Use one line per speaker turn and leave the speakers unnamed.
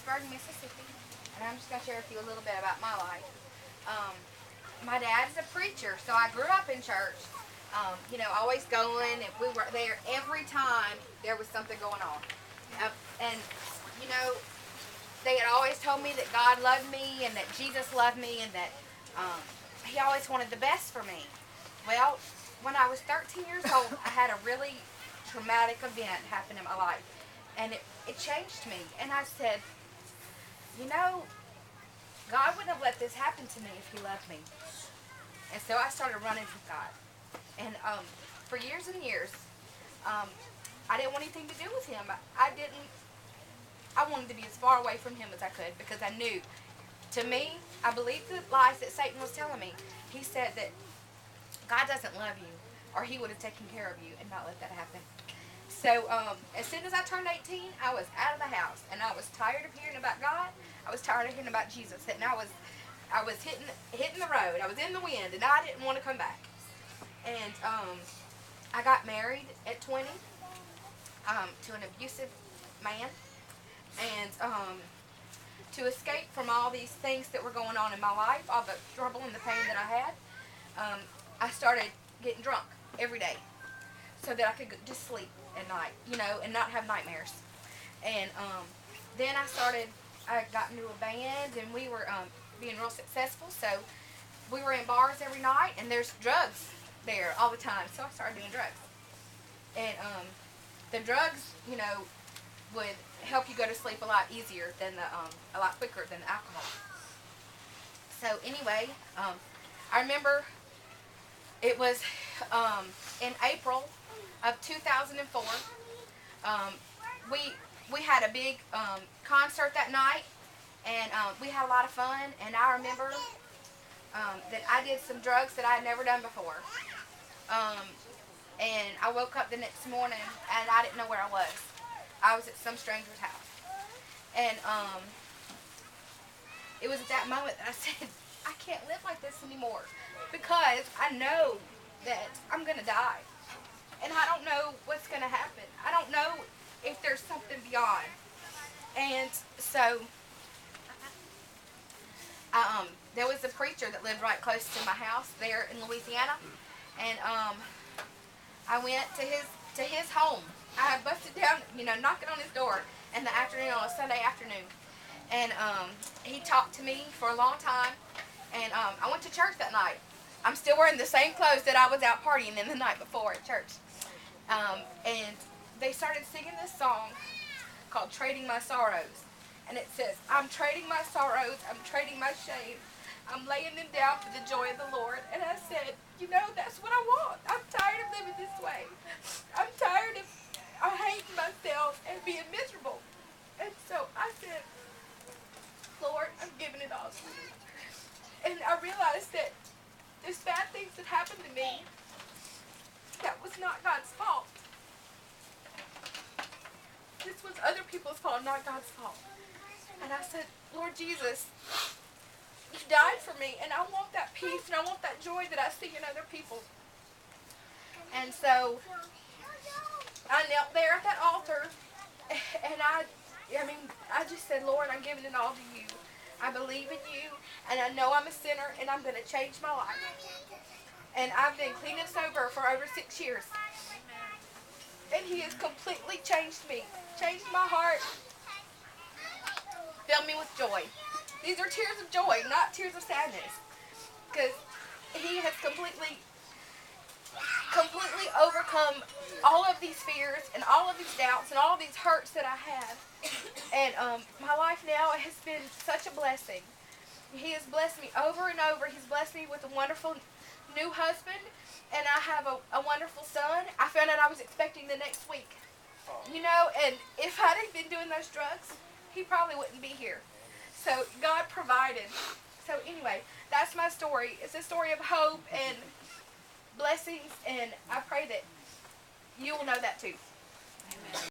Hattiesburg, Mississippi, and I'm just going to share with you a little bit about my life. Um, my dad's a preacher, so I grew up in church. Always going, and we were there every time there was something going on. And you know, they had always told me that God loved me and that Jesus loved me and that um, He always wanted the best for me. Well, when I was 13 years old, I had a really traumatic event happen in my life, and it changed me. And I said, you know, God wouldn't have let this happen to me if He loved me. And so I started running from God. And for years and years, um, I didn't want anything to do with Him. I didn't. I wanted to be as far away from Him as I could because I knew. To me, I believed the lies that Satan was telling me. He said that God doesn't love you, or He would have taken care of you and not let that happen. So as soon as I turned 18, I was out of the house, and I was tired of hearing about God. I was tired of hearing about Jesus, and I was hitting the road. I was in the wind, and I didn't want to come back. And I got married at 20 to an abusive man, and to escape from all these things that were going on in my life, all the trouble and the pain that I had, I started getting drunk every day so that I could just sleep at night, and not have nightmares. And then I got into a band, and we were being real successful, so we were in bars every night, and there's drugs there all the time, so I started doing drugs. And the drugs, would help you go to sleep a lot easier than a lot quicker than the alcohol. So anyway, I remember it was in April of 2004. We had a big concert that night, and we had a lot of fun. And I remember that I did some drugs that I had never done before. And I woke up the next morning, and I didn't know where I was. I was at some stranger's house. And it was at that moment that I said, I can't live like this anymore, because I know that I'm going to die. And I don't know what's going to happen. I don't know if there's something beyond. And so there was a preacher that lived right close to my house there in Louisiana. And I went to his home. I busted down, knocking on his door in the afternoon on a Sunday afternoon. And he talked to me for a long time. And I went to church that night. I'm still wearing the same clothes that I was out partying in the night before at church. And they started singing this song called Trading My Sorrows. And it says, I'm trading my sorrows, I'm trading my shame, I'm laying them down for the joy of the Lord. And I said, that's what I want. I'm tired of living this way. I'm tired of hating myself and being miserable. And so I said, Lord, I'm giving it all to you. And I realized that there's bad things that happened to me that was not God's fault. This was other people's fault, not God's fault. And I said, Lord Jesus, you died for me, and I want that peace, and I want that joy that I see in other people. And so I knelt there at that altar, and I just said, Lord, I'm giving it all to you. I believe in you, and I know I'm a sinner, and I'm going to change my life. And I've been clean and sober for over 6 years. And He has completely changed me, changed my heart, filled me with joy. These are tears of joy, not tears of sadness, because He has completely overcome all of these fears and all of these doubts and all of these hurts that I have. And my life now has been such a blessing. He has blessed me over and over. He's blessed me with a wonderful new husband, and I have a wonderful son. I found out I was expecting the next week. And if I hadn't been doing those drugs, he probably wouldn't be here. So God provided. So anyway, that's my story. It's a story of hope and blessings, and I pray that you will know that too.